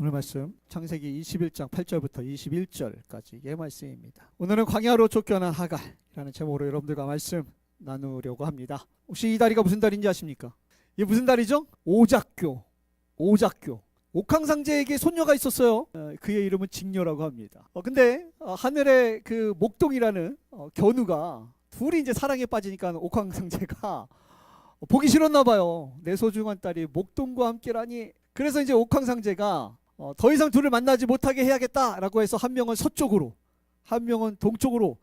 오늘 말씀 창세기 21장 8절부터 21절까지의 말씀입니다. 오늘은 광야로 쫓겨난 하갈이라는 제목으로 여러분들과 말씀 나누려고 합니다. 혹시 이 다리가 무슨 다리인지 아십니까? 이게 무슨 다리죠? 오작교. 옥황상제에게 손녀가 있었어요. 그의 이름은 직녀라고 합니다. 근데 하늘의 그 목동이라는 견우가 둘이 이제 사랑에 빠지니까 옥황상제가 보기 싫었나 봐요. 내 소중한 딸이 목동과 함께라니. 그래서 이제 옥황상제가 더 이상 둘을 만나지 못하게 해야겠다라고 해서 한 명은 서쪽으로, 한 명은 동쪽으로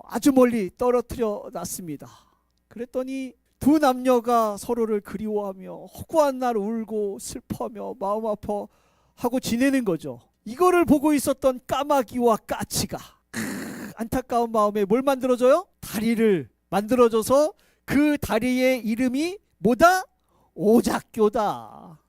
아주 멀리 떨어뜨려 놨습니다. 그랬더니 두 남녀가 서로를 그리워하며 허구한 날 울고 슬퍼하며 마음 아파하고 지내는 거죠. 이거를 보고 있었던 까마귀와 까치가 안타까운 마음에 뭘 만들어줘요? 다리를 만들어줘서 그 다리의 이름이 뭐다? 오작교다.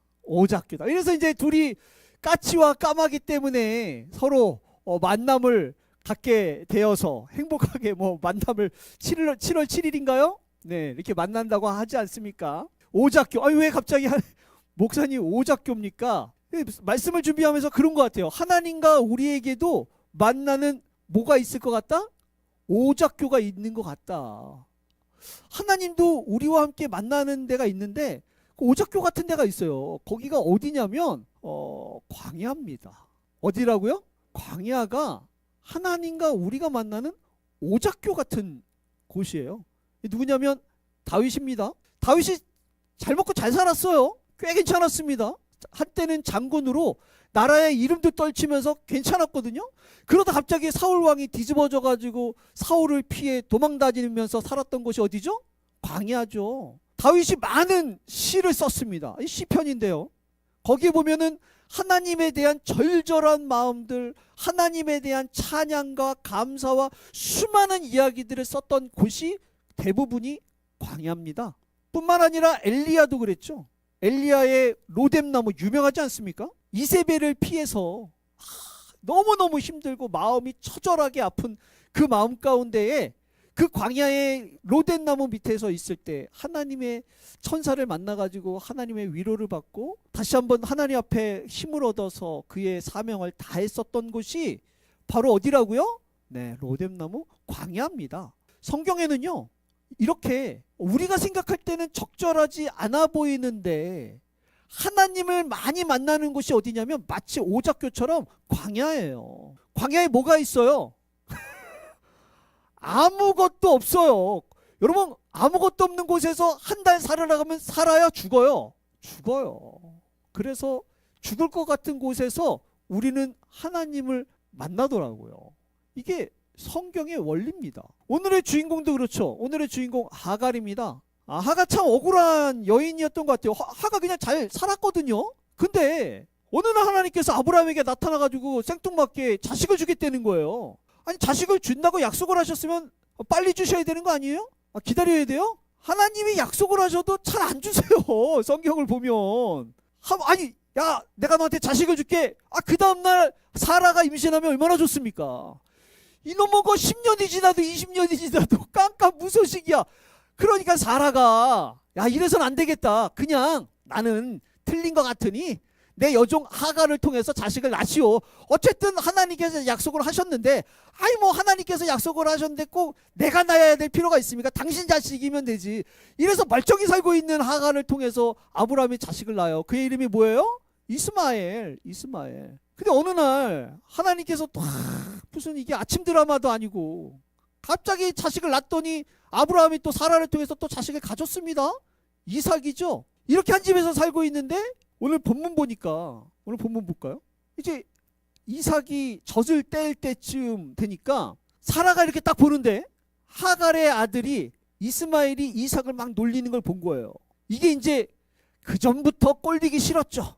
그래서 이제 둘이 까치와 까마귀 때문에 서로 만남을 갖게 되어서 행복하게 만남을 7월 7일인가요? 네, 이렇게 만난다고 하지 않습니까? 오작교. 아니 왜 갑자기 목사님 오작교입니까? 말씀을 준비하면서 그런 것 같아요. 하나님과 우리에게도 만나는 뭐가 있을 것 같다? 오작교가 있는 것 같다. 하나님도 우리와 함께 만나는 데가 있는데 그 오작교 같은 데가 있어요. 거기가 어디냐면 광야입니다. 어디라고요? 광야가 하나님과 우리가 만나는 오작교 같은 곳이에요. 누구냐면 다윗입니다. 다윗이 잘 먹고 잘 살았어요. 꽤 괜찮았습니다. 한때는 장군으로 나라의 이름도 떨치면서 괜찮았거든요. 그러다 갑자기 사울 왕이 뒤집어져 가지고 사울을 피해 도망다니면서 살았던 곳이 어디죠? 광야죠. 다윗이 많은 시를 썼습니다. 이 시편인데요. 거기에 보면은 하나님에 대한 절절한 마음들, 하나님에 대한 찬양과 감사와 수많은 이야기들을 썼던 곳이 대부분이 광야입니다. 뿐만 아니라 엘리야도 그랬죠. 엘리야의 로뎀나무 유명하지 않습니까? 이세벨을 피해서 너무너무 힘들고 마음이 처절하게 아픈 그 마음 가운데에 그 광야의 로뎀나무 밑에서 있을 때 하나님의 천사를 만나가지고 하나님의 위로를 받고 다시 한번 하나님 앞에 힘을 얻어서 그의 사명을 다했었던 곳이 바로 어디라고요? 네, 로뎀나무 광야입니다. 성경에는요, 이렇게 우리가 생각할 때는 적절하지 않아 보이는데 하나님을 많이 만나는 곳이 어디냐면 마치 오작교처럼 광야예요. 광야에 뭐가 있어요? 아무것도 없어요. 여러분, 아무것도 없는 곳에서 한 달 살아나가면 살아야 죽어요. 그래서 죽을 것 같은 곳에서 우리는 하나님을 만나더라고요. 이게 성경의 원리입니다. 오늘의 주인공도 그렇죠. 오늘의 주인공 하갈입니다. 하가 참 억울한 여인이었던 것 같아요. 하가 그냥 잘 살았거든요. 근데 어느 날 하나님께서 아브라함에게 나타나가지고 생뚱맞게 자식을 주겠다는 거예요. 아니 자식을 준다고 약속을 하셨으면 빨리 주셔야 되는 거 아니에요? 기다려야 돼요? 하나님이 약속을 하셔도 잘 안 주세요. 성경을 보면 아니 야 내가 너한테 자식을 줄게. 그 다음날 사라가 임신하면 얼마나 좋습니까? 이놈의 거 10년이 지나도 20년이 지나도 깜깜무소식이야. 그러니까 사라가 야 이래선 안 되겠다. 그냥 나는 틀린 것 같으니 내 여종 하갈을 통해서 자식을 낳으시오. 어쨌든 하나님께서 약속을 하셨는데 하나님께서 약속을 하셨는데 꼭 내가 낳아야 될 필요가 있습니까? 당신 자식이면 되지. 이래서 멀쩡히 살고 있는 하갈을 통해서 아브라함이 자식을 낳아요. 그의 이름이 뭐예요? 이스마엘. 근데 어느 날 하나님께서 또 무슨 이게 아침 드라마도 아니고 갑자기 자식을 낳았더니 아브라함이 또 사라를 통해서 또 자식을 가졌습니다. 이삭이죠. 이렇게 한 집에서 살고 있는데 오늘 본문 볼까요? 이제 이삭이 젖을 뗄 때쯤 되니까 사라가 이렇게 딱 보는데 하갈의 아들이 이스마엘이 이삭을 막 놀리는 걸 본 거예요. 이게 이제 그 전부터 꼴보기 싫었죠.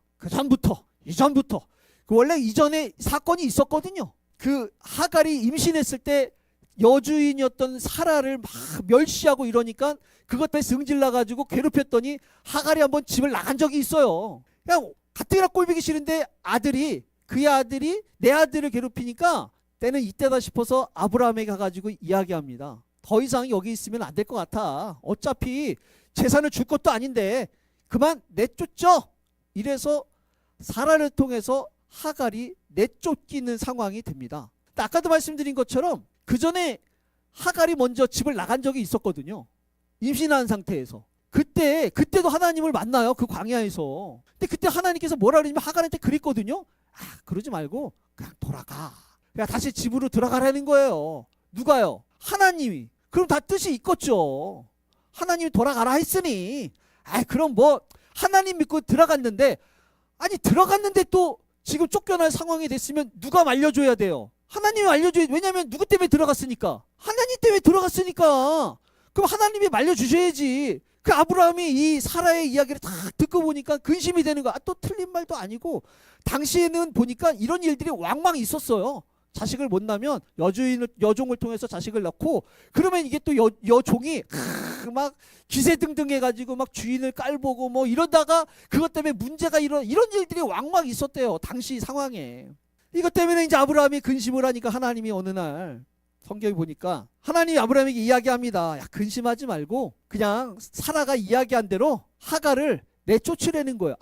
이전부터 원래 이전에 사건이 있었거든요. 그 하갈이 임신했을 때 여주인이었던 사라를 막 멸시하고 이러니까 그것 때문에 승질 나가지고 괴롭혔더니 하갈이 한번 집을 나간 적이 있어요. 그냥 가뜩이나 꼴보기 싫은데 그의 아들이 내 아들을 괴롭히니까 때는 이때다 싶어서 아브라함에게 가가지고 이야기합니다. 더 이상 여기 있으면 안 될 것 같아. 어차피 재산을 줄 것도 아닌데 그만 내쫓죠. 이래서 사라를 통해서 하갈이 내쫓기는 상황이 됩니다. 아까도 말씀드린 것처럼 그 전에 하갈이 먼저 집을 나간 적이 있었거든요. 임신한 상태에서. 그때도 하나님을 만나요. 그 광야에서. 근데 그때 하나님께서 뭐라 그러냐면 하갈한테 그랬거든요. 그러지 말고 그냥 돌아가. 그냥 다시 집으로 들어가라는 거예요. 누가요? 하나님이. 그럼 다 뜻이 있겠죠. 하나님이 돌아가라 했으니 그럼 뭐 하나님 믿고 들어갔는데 들어갔는데 또 지금 쫓겨날 상황이 됐으면 누가 말려줘야 돼요? 하나님이 알려줘야 돼. 왜냐하면 누구 때문에 들어갔으니까. 하나님 때문에 들어갔으니까. 그럼 하나님이 말려주셔야지. 그 아브라함이 이 사라의 이야기를 다 듣고 보니까 근심이 되는 거야. 또 틀린 말도 아니고 당시에는 보니까 이런 일들이 왕왕 있었어요. 자식을 못 낳으면 여종을 통해서 자식을 낳고 그러면 이게 또 여종이 막 기세등등 해가지고 막 주인을 깔보고 뭐 이러다가 그것 때문에 문제가 이런 일들이 왕왕 있었대요. 당시 상황에. 이것 때문에 이제 아브라함이 근심을 하니까 하나님이 어느 날 성경에 보니까 하나님이 아브라함에게 이야기합니다. 근심하지 말고 그냥 사라가 이야기한 대로 하갈을 내쫓으라는 거예요.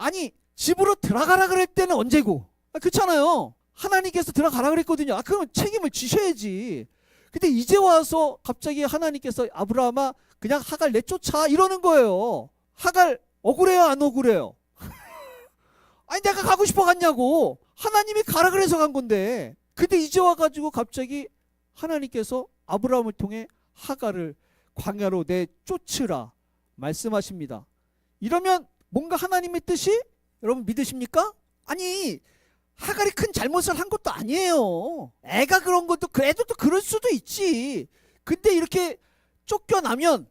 집으로 들어가라 그럴 때는 언제고? 그렇잖아요. 하나님께서 들어가라 그랬거든요. 그러면 책임을 지셔야지. 근데 이제 와서 갑자기 하나님께서 아브라함아 그냥 하갈 내쫓아 이러는 거예요. 하갈 억울해요 안 억울해요? 내가 가고 싶어 갔냐고. 하나님이 가라 그래서 간 건데. 근데 이제 와가지고 갑자기 하나님께서 아브라함을 통해 하갈을 광야로 내쫓으라 말씀하십니다. 이러면 뭔가 하나님의 뜻이 여러분 믿으십니까? 하갈이 큰 잘못을 한 것도 아니에요. 애가 그런 것도 애도 또 그럴 수도 있지. 근데 이렇게 쫓겨나면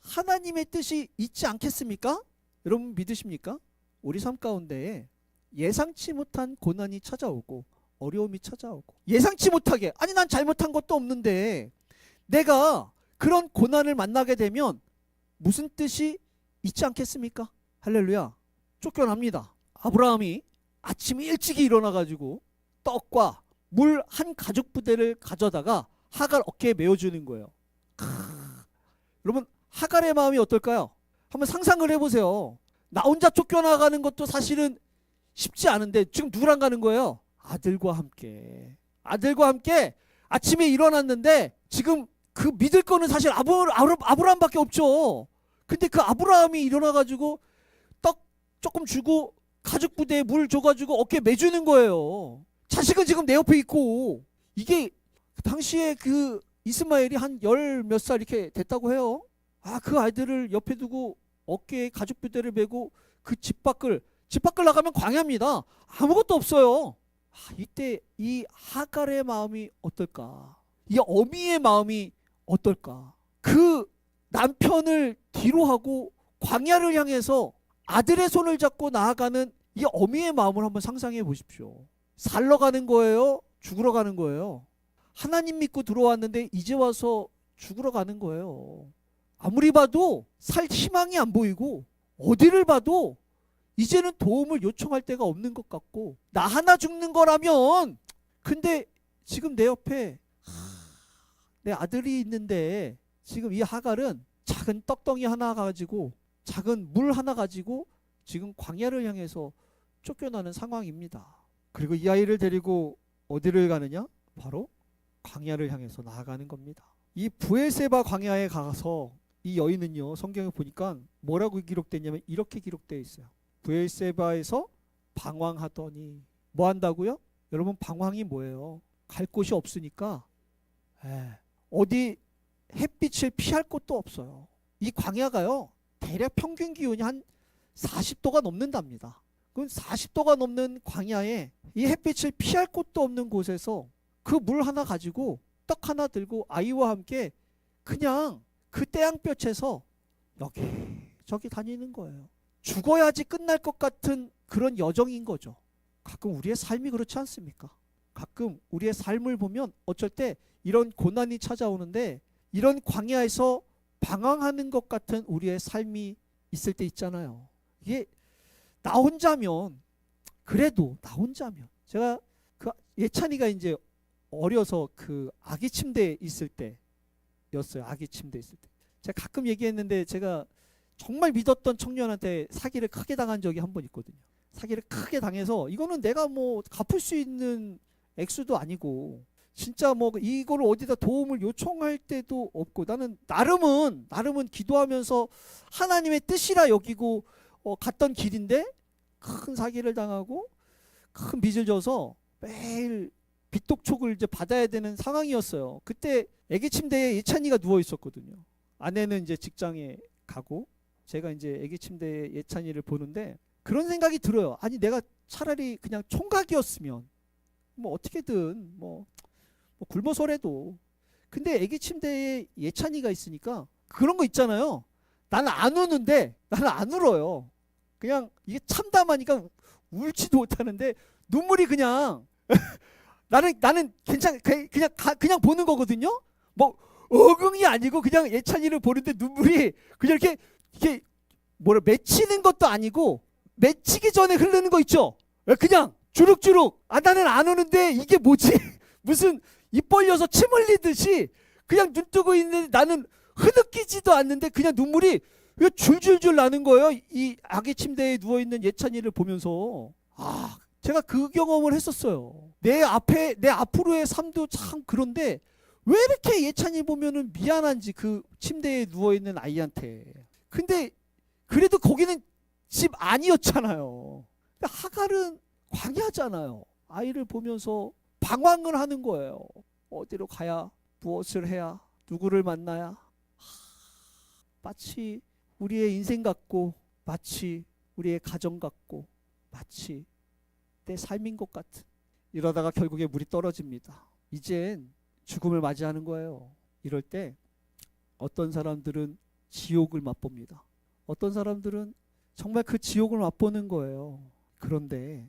하나님의 뜻이 있지 않겠습니까? 여러분 믿으십니까? 우리 삶 가운데 예상치 못한 고난이 찾아오고 어려움이 찾아오고 예상치 못하게 난 잘못한 것도 없는데 내가 그런 고난을 만나게 되면 무슨 뜻이 있지 않겠습니까? 할렐루야. 쫓겨납니다. 아브라함이 아침에 일찍이 일어나가지고 떡과 물 한 가죽 부대를 가져다가 하갈 어깨에 메어주는 거예요. 여러분 하갈의 마음이 어떨까요? 한번 상상을 해보세요. 나 혼자 쫓겨나가는 것도 사실은 쉽지 않은데 지금 누구랑 가는 거예요? 아들과 함께 아침에 일어났는데 지금 그 믿을 거는 사실 아브라함밖에 없죠. 근데 그 아브라함이 일어나가지고 떡 조금 주고 가죽 부대에 물 줘가지고 어깨에 매주는 거예요. 자식은 지금 내 옆에 있고. 이게 당시에 그 이스마엘이 한 열 몇 살 이렇게 됐다고 해요. 그 아이들을 옆에 두고 어깨에 가죽 부대를 메고 그 집 밖을 나가면 광야입니다. 아무것도 없어요. 이때 이 하갈의 마음이 어떨까? 이 어미의 마음이 어떨까? 그 남편을 뒤로 하고 광야를 향해서 아들의 손을 잡고 나아가는 이 어미의 마음을 한번 상상해 보십시오. 살러 가는 거예요? 죽으러 가는 거예요? 하나님 믿고 들어왔는데 이제 와서 죽으러 가는 거예요. 아무리 봐도 살 희망이 안 보이고 어디를 봐도 이제는 도움을 요청할 데가 없는 것 같고 나 하나 죽는 거라면 근데 지금 내 옆에 내 아들이 있는데 지금 이 하갈은 작은 떡덩이 하나 가지고 작은 물 하나 가지고 지금 광야를 향해서 쫓겨나는 상황입니다. 그리고 이 아이를 데리고 어디를 가느냐? 바로 광야를 향해서 나아가는 겁니다. 이 브엘세바 광야에 가서 이 여인은요 성경에 보니까 뭐라고 기록됐냐면 이렇게 기록되어 있어요. 브엘세바에서 방황하더니 뭐 한다고요? 여러분 방황이 뭐예요? 갈 곳이 없으니까 어디 햇빛을 피할 곳도 없어요. 이 광야가요 대략 평균 기온이 한 40도가 넘는답니다. 그럼 40도가 넘는 광야에 이 햇빛을 피할 곳도 없는 곳에서 그 물 하나 가지고 떡 하나 들고 아이와 함께 그냥 그 태양볕에서 여기 저기 다니는 거예요. 죽어야지 끝날 것 같은 그런 여정인 거죠. 가끔 우리의 삶이 그렇지 않습니까? 가끔 우리의 삶을 보면 어쩔 때 이런 고난이 찾아오는데 이런 광야에서 방황하는 것 같은 우리의 삶이 있을 때 있잖아요. 이게 나 혼자면 그래도 나 혼자면 제가 그 예찬이가 이제 어려서 그 아기 침대에 있을 때였어요. 아기 침대에 있을 때 제가 가끔 얘기했는데 제가 정말 믿었던 청년한테 사기를 크게 당한 적이 한 번 있거든요. 사기를 크게 당해서 이거는 내가 뭐 갚을 수 있는 액수도 아니고 진짜 뭐 이거를 어디다 도움을 요청할 때도 없고 나는 나름은 기도하면서 하나님의 뜻이라 여기고 갔던 길인데 큰 사기를 당하고 큰 빚을 져서 매일 빚독촉을 이제 받아야 되는 상황이었어요. 그때 아기 침대에 예찬이가 누워 있었거든요. 아내는 이제 직장에 가고 제가 이제 아기 침대에 예찬이를 보는데 그런 생각이 들어요. 아니 내가 차라리 그냥 총각이었으면 뭐 어떻게든 뭐 굶어서라도. 근데 아기 침대에 예찬이가 있으니까 그런 거 있잖아요. 나는 안 우는데 나는 안 울어요. 그냥 이게 참담하니까 울지도 못하는데 눈물이 그냥 나는 그냥 보는 거거든요. 뭐 어금이 아니고 그냥 예찬이를 보는데 눈물이 그냥 이렇게 뭐라 맺히는 것도 아니고 맺히기 전에 흐르는 거 있죠. 그냥 주룩주룩. 나는 안 우는데 이게 뭐지? 무슨 입 벌려서 침 흘리듯이 그냥 눈 뜨고 있는데 나는 흐느끼지도 않는데 그냥 눈물이 줄줄줄 나는 거예요. 이 아기 침대에 누워 있는 예찬이를 보면서 제가 그 경험을 했었어요. 내 앞으로의 삶도 참 그런데 왜 이렇게 예찬이 보면은 미안한지 그 침대에 누워 있는 아이한테. 근데 그래도 거기는 집 아니었잖아요. 근데 하갈은 광야잖아요. 아이를 보면서 방황을 하는 거예요. 어디로 가야, 무엇을 해야, 누구를 만나야. 마치 우리의 인생 같고 마치 우리의 가정 같고 마치 내 삶인 것 같은. 이러다가 결국에 물이 떨어집니다. 이젠 죽음을 맞이하는 거예요. 이럴 때 어떤 사람들은 지옥을 맛봅니다. 어떤 사람들은 정말 그 지옥을 맛보는 거예요. 그런데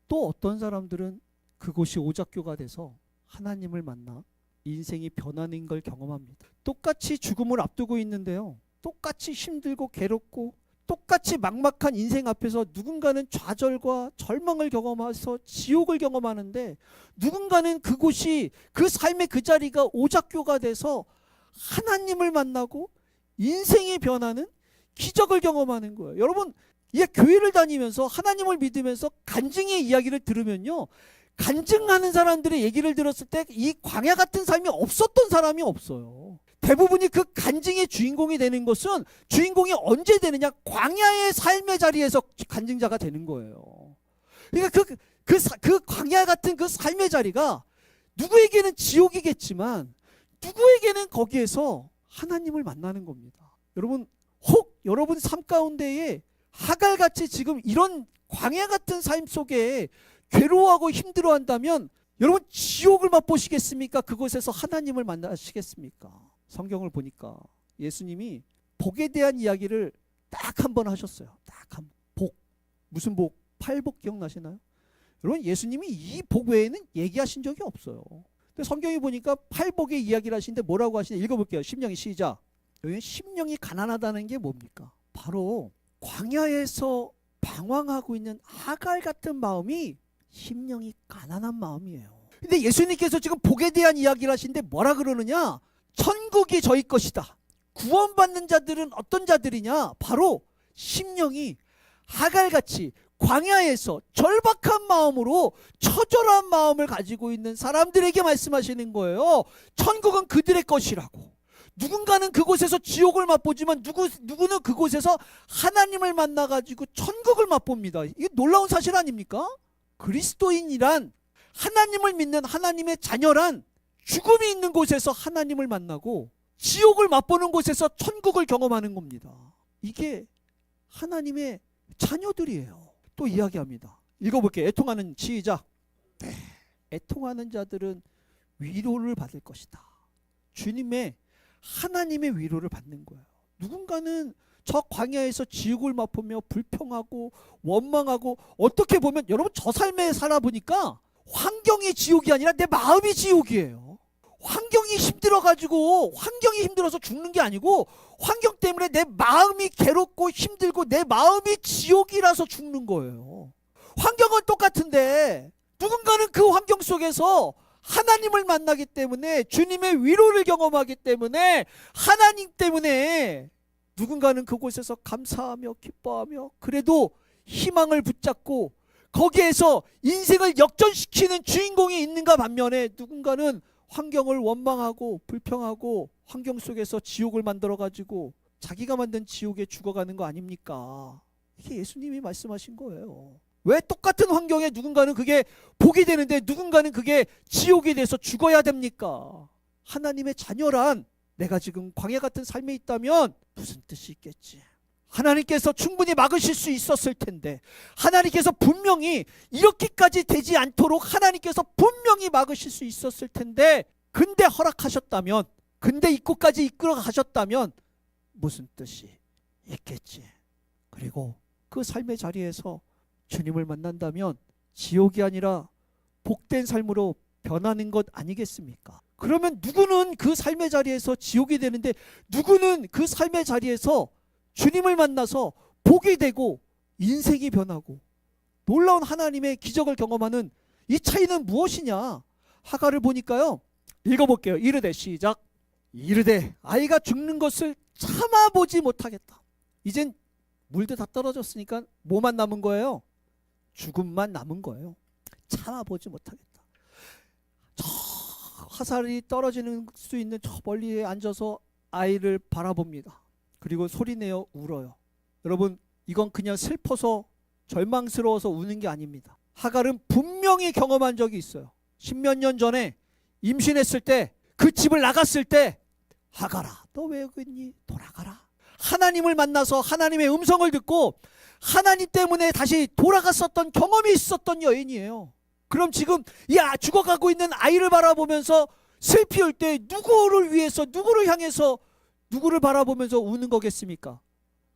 또 어떤 사람들은 그곳이 오작교가 돼서 하나님을 만나 인생이 변하는 걸 경험합니다. 똑같이 죽음을 앞두고 있는데요. 똑같이 힘들고 괴롭고 똑같이 막막한 인생 앞에서 누군가는 좌절과 절망을 경험해서 지옥을 경험하는데 누군가는 그곳이 그 삶의 그 자리가 오작교가 돼서 하나님을 만나고 인생이 변하는 기적을 경험하는 거예요. 여러분, 이 교회를 다니면서 하나님을 믿으면서 간증의 이야기를 들으면요, 간증하는 사람들의 얘기를 들었을 때 이 광야 같은 삶이 없었던 사람이 없어요. 대부분이 그 간증의 주인공이 되는 것은 주인공이 언제 되느냐? 광야의 삶의 자리에서 간증자가 되는 거예요. 그러니까 그 광야 같은 그 삶의 자리가 누구에게는 지옥이겠지만 누구에게는 거기에서 하나님을 만나는 겁니다. 여러분, 혹 여러분 삶 가운데에 하갈같이 지금 이런 광야 같은 삶 속에 괴로워하고 힘들어한다면 여러분 지옥을 맛보시겠습니까? 그곳에서 하나님을 만나시겠습니까? 성경을 보니까 예수님이 복에 대한 이야기를 딱 한 번 하셨어요. 딱 한 번. 복. 무슨 복? 팔복 기억나시나요? 여러분 예수님이 이 복 외에는 얘기하신 적이 없어요. 근데 성경이 보니까 팔복의 이야기를 하시는데 뭐라고 하시냐? 읽어볼게요. 심령이 시작. 여기 심령이 가난하다는 게 뭡니까? 바로 광야에서 방황하고 있는 하갈 같은 마음이 심령이 가난한 마음이에요. 근데 예수님께서 지금 복에 대한 이야기를 하시는데 뭐라 그러느냐? 천국이 저희 것이다. 구원받는 자들은 어떤 자들이냐? 바로 심령이 하갈같이 광야에서 절박한 마음으로 처절한 마음을 가지고 있는 사람들에게 말씀하시는 거예요. 천국은 그들의 것이라고. 누군가는 그곳에서 지옥을 맛보지만 누구는 그곳에서 하나님을 만나가지고 천국을 맛봅니다. 이게 놀라운 사실 아닙니까? 그리스도인이란, 하나님을 믿는 하나님의 자녀란 죽음이 있는 곳에서 하나님을 만나고 지옥을 맛보는 곳에서 천국을 경험하는 겁니다. 이게 하나님의 자녀들이에요. 또 이야기합니다. 읽어볼게요. 애통하는 시작. 네. 애통하는 자들은 위로를 받을 것이다. 주님의 하나님의 위로를 받는 거예요. 누군가는 저 광야에서 지옥을 맛보며 불평하고 원망하고, 어떻게 보면 여러분 저 삶에 살아보니까 환경이 지옥이 아니라 내 마음이 지옥이에요. 환경이 힘들어서 죽는 게 아니고 환경 때문에 내 마음이 괴롭고 힘들고 내 마음이 지옥이라서 죽는 거예요. 환경은 똑같은데 누군가는 그 환경 속에서 하나님을 만나기 때문에, 주님의 위로를 경험하기 때문에, 하나님 때문에 누군가는 그곳에서 감사하며 기뻐하며 그래도 희망을 붙잡고 거기에서 인생을 역전시키는 주인공이 있는가 반면에 누군가는 환경을 원망하고 불평하고 환경 속에서 지옥을 만들어가지고 자기가 만든 지옥에 죽어가는 거 아닙니까? 이게 예수님이 말씀하신 거예요. 왜 똑같은 환경에 누군가는 그게 복이 되는데 누군가는 그게 지옥이 돼서 죽어야 됩니까? 하나님의 자녀란 내가 지금 광야 같은 삶에 있다면 무슨 뜻이 있겠지? 하나님께서 충분히 막으실 수 있었을 텐데, 하나님께서 분명히 이렇게까지 되지 않도록 하나님께서 분명히 막으실 수 있었을 텐데, 근데 허락하셨다면, 근데 이곳까지 이끌어 가셨다면 무슨 뜻이 있겠지? 그리고 그 삶의 자리에서 주님을 만난다면 지옥이 아니라 복된 삶으로 변하는 것 아니겠습니까? 그러면 누구는 그 삶의 자리에서 지옥이 되는데 누구는 그 삶의 자리에서 주님을 만나서 복이 되고 인생이 변하고 놀라운 하나님의 기적을 경험하는 이 차이는 무엇이냐? 하가를 보니까요. 읽어볼게요. 이르되 시작. 이르되 아이가 죽는 것을 참아보지 못하겠다. 이젠 물도 다 떨어졌으니까 뭐만 남은 거예요? 죽음만 남은 거예요. 참아보지 못하겠다. 저 화살이 떨어지는 수 있는 저 멀리에 앉아서 아이를 바라봅니다. 그리고 소리내어 울어요. 여러분, 이건 그냥 슬퍼서 절망스러워서 우는 게 아닙니다. 하갈은 분명히 경험한 적이 있어요. 십몇 년 전에 임신했을 때, 그 집을 나갔을 때, 하갈아 너 왜 여기 있니? 돌아가라. 하나님을 만나서 하나님의 음성을 듣고 하나님 때문에 다시 돌아갔었던 경험이 있었던 여인이에요. 그럼 지금 이 죽어가고 있는 아이를 바라보면서 슬피 울 때 누구를 위해서, 누구를 향해서, 누구를 바라보면서 우는 거겠습니까?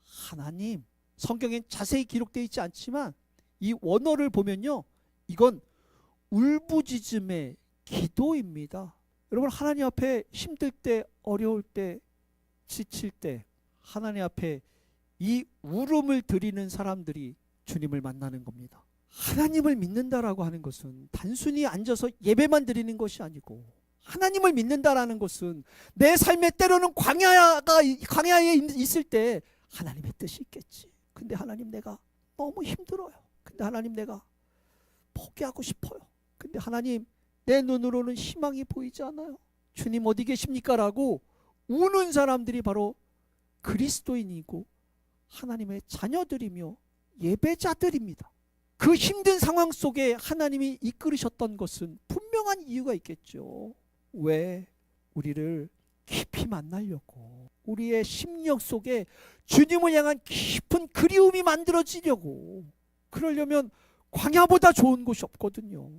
하나님. 성경엔 자세히 기록되어 있지 않지만 이 원어를 보면요, 이건 울부짖음의 기도입니다. 여러분, 하나님 앞에 힘들 때, 어려울 때, 지칠 때 하나님 앞에 이 울음을 드리는 사람들이 주님을 만나는 겁니다. 하나님을 믿는다라고 하는 것은 단순히 앉아서 예배만 드리는 것이 아니고, 하나님을 믿는다라는 것은 내 삶에 때로는 광야에 있을 때 하나님의 뜻이 있겠지. 근데 하나님 내가 너무 힘들어요. 근데 하나님 내가 포기하고 싶어요. 근데 하나님 내 눈으로는 희망이 보이지 않아요. 주님 어디 계십니까? 라고 우는 사람들이 바로 그리스도인이고 하나님의 자녀들이며 예배자들입니다. 그 힘든 상황 속에 하나님이 이끌으셨던 것은 분명한 이유가 있겠죠. 왜? 우리를 깊이 만나려고, 우리의 심령 속에 주님을 향한 깊은 그리움이 만들어지려고. 그러려면 광야보다 좋은 곳이 없거든요.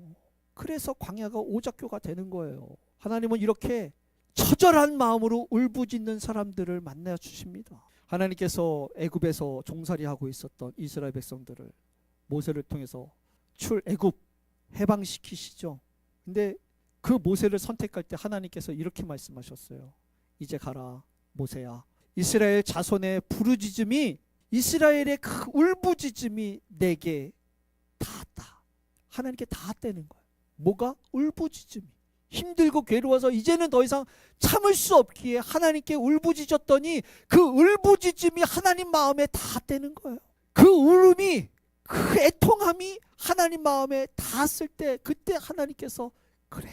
그래서 광야가 오작교가 되는 거예요. 하나님은 이렇게 처절한 마음으로 울부짖는 사람들을 만나 주십니다. 하나님께서 애굽에서 종살이하고 있었던 이스라엘 백성들을 모세를 통해서 출애굽 해방시키시죠. 근데 그 모세를 선택할 때 하나님께서 이렇게 말씀하셨어요. 이제 가라 모세야. 이스라엘 자손의 부르짖음이, 이스라엘의 그 울부짖음이 내게 닿았다. 하나님께 닿았다는 거예요. 뭐가? 울부짖음이. 힘들고 괴로워서 이제는 더 이상 참을 수 없기에 하나님께 울부짖었더니 그 울부짖음이 하나님 마음에 닿았다는 거예요. 그 울음이, 그 애통함이 하나님 마음에 닿았을 때, 그때 하나님께서 그래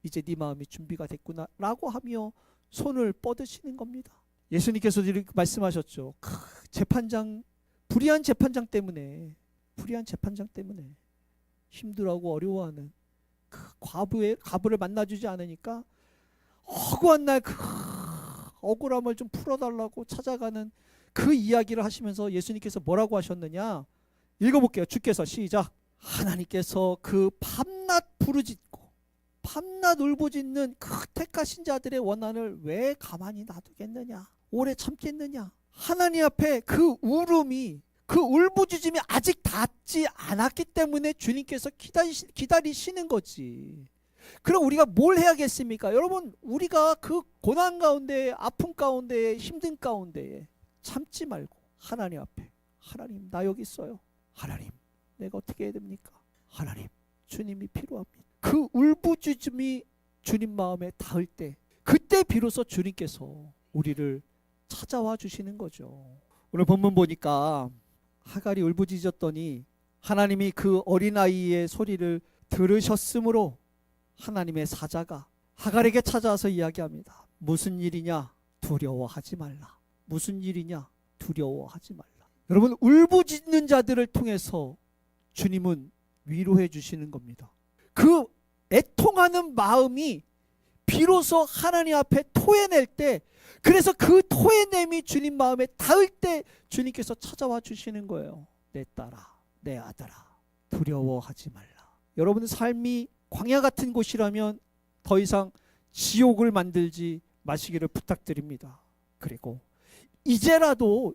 이제 네 마음이 준비가 됐구나 라고 하며 손을 뻗으시는 겁니다. 예수님께서 이렇게 말씀하셨죠. 재판장, 불의한 재판장 때문에 힘들어하고 어려워하는 그 과부를 만나주지 않으니까 억울한 날 그 억울함을 좀 풀어달라고 찾아가는 그 이야기를 하시면서 예수님께서 뭐라고 하셨느냐? 읽어볼게요. 주께서 시작. 하나님께서 그 밤낮 부르짖고 밤낮 울부짖는 그 택하신 자들의 원한을 왜 가만히 놔두겠느냐? 오래 참겠느냐? 하나님 앞에 그 울음이, 그 울부짖음이 아직 닿지 않았기 때문에 주님께서 기다리시는 거지. 그럼 우리가 뭘 해야겠습니까? 여러분, 우리가 그 고난 가운데, 아픔 가운데, 힘든 가운데 참지 말고 하나님 앞에, 하나님 나 여기 있어요. 하나님 내가 어떻게 해야 됩니까? 하나님 주님이 필요합니다. 그 울부짖음이 주님 마음에 닿을 때, 그때 비로소 주님께서 우리를 찾아와 주시는 거죠. 오늘 본문 보니까 하갈이 울부짖었더니 하나님이 그 어린아이의 소리를 들으셨으므로 하나님의 사자가 하갈에게 찾아와서 이야기합니다. 무슨 일이냐? 두려워하지 말라. 무슨 일이냐? 두려워하지 말라. 여러분, 울부짖는 자들을 통해서 주님은 위로해 주시는 겁니다. 그 애통하는 마음이 비로소 하나님 앞에 토해낼 때, 그래서 그 토해냄이 주님 마음에 닿을 때 주님께서 찾아와 주시는 거예요. 내 딸아, 내 아들아, 두려워하지 말라. 여러분 삶이 광야 같은 곳이라면 더 이상 지옥을 만들지 마시기를 부탁드립니다. 그리고 이제라도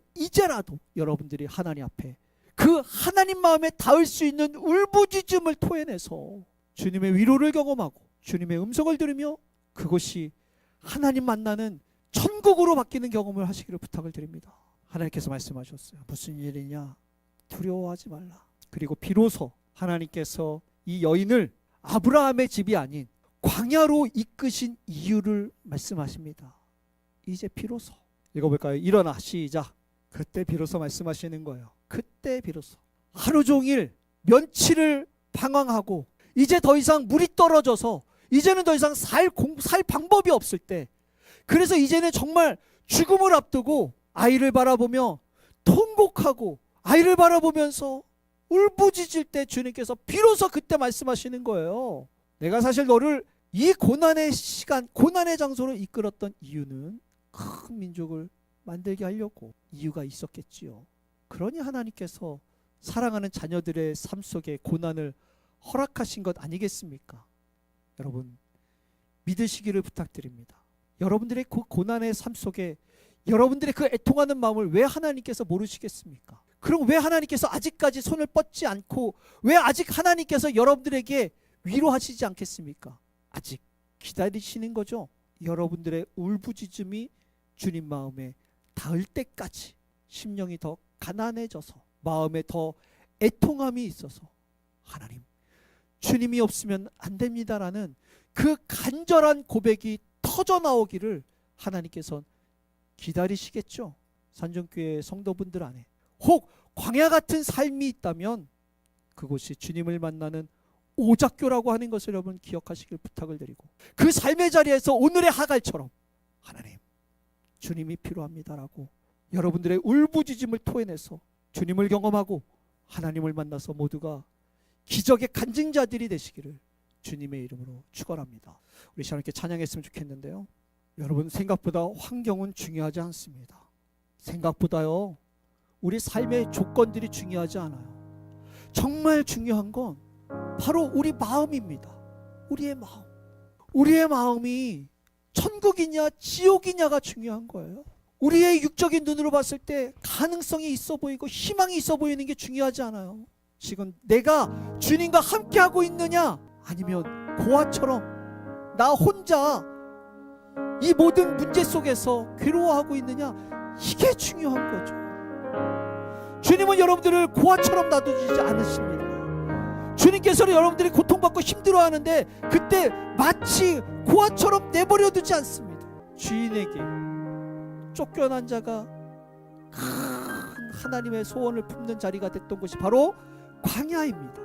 여러분들이 하나님 앞에 그 하나님 마음에 닿을 수 있는 울부짖음을 토해내서 주님의 위로를 경험하고 주님의 음성을 들으며 그것이 하나님 만나는 천국으로 바뀌는 경험을 하시기를 부탁을 드립니다. 하나님께서 말씀하셨어요. 무슨 일이냐? 두려워하지 말라. 그리고 비로소 하나님께서 이 여인을 아브라함의 집이 아닌 광야로 이끄신 이유를 말씀하십니다. 이제 비로소. 읽어볼까요? 일어나 시작. 그때 비로소 말씀하시는 거예요. 그때 비로소. 하루 종일 면치를 방황하고 이제 더 이상 물이 떨어져서 이제는 더 이상 살 방법이 없을 때, 그래서 이제는 정말 죽음을 앞두고 아이를 바라보며 통곡하고 아이를 바라보면서 울부짖을 때 주님께서 비로소 그때 말씀하시는 거예요. 내가 사실 너를 이 고난의 시간, 고난의 장소로 이끌었던 이유는 큰 민족을 만들게 하려고 이유가 있었겠지요. 그러니 하나님께서 사랑하는 자녀들의 삶 속에 고난을 허락하신 것 아니겠습니까? 여러분 믿으시기를 부탁드립니다. 여러분들의 그 고난의 삶 속에 여러분들의 그 애통하는 마음을 왜 하나님께서 모르시겠습니까? 그럼 왜 하나님께서 아직까지 손을 뻗지 않고 왜 아직 하나님께서 여러분들에게 위로하시지 않겠습니까? 아직 기다리시는 거죠. 여러분들의 울부짖음이 주님 마음에 닿을 때까지 심령이 더 가난해져서 마음에 더 애통함이 있어서 하나님, 주님이 없으면 안 됩니다라는 그 간절한 고백이 터져 나오기를 하나님께서 기다리시겠죠. 산정교회 성도분들 안에 혹 광야 같은 삶이 있다면 그곳이 주님을 만나는 오작교라고 하는 것을 여러분 기억하시길 부탁을 드리고, 그 삶의 자리에서 오늘의 하갈처럼 하나님, 주님이 필요합니다라고 여러분들의 울부짖음을 토해내서 주님을 경험하고 하나님을 만나서 모두가 기적의 간증자들이 되시기를 주님의 이름으로 축원합니다. 우리 시간 이렇게 찬양했으면 좋겠는데요. 여러분 생각보다 환경은 중요하지 않습니다. 생각보다요 우리 삶의 조건들이 중요하지 않아요. 정말 중요한 건 바로 우리 마음입니다. 우리의 마음. 우리의 마음이 천국이냐 지옥이냐가 중요한 거예요. 우리의 육적인 눈으로 봤을 때 가능성이 있어 보이고 희망이 있어 보이는 게 중요하지 않아요. 지금 내가 주님과 함께하고 있느냐 아니면 고아처럼 나 혼자 이 모든 문제 속에서 괴로워하고 있느냐, 이게 중요한 거죠. 주님은 여러분들을 고아처럼 놔두지 않으십니다. 주님께서는 여러분들이 고통받고 힘들어하는데 그때 마치 고아처럼 내버려 두지 않습니다. 주인에게 쫓겨난 자가 큰 하나님의 소원을 품는 자리가 됐던 것이 바로 광야입니다.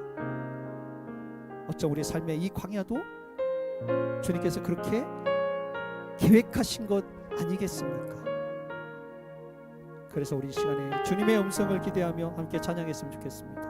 어쩜 우리 삶의 이 광야도 주님께서 그렇게 계획하신 것 아니겠습니까? 그래서 우리 이 시간에 주님의 음성을 기대하며 함께 찬양했으면 좋겠습니다.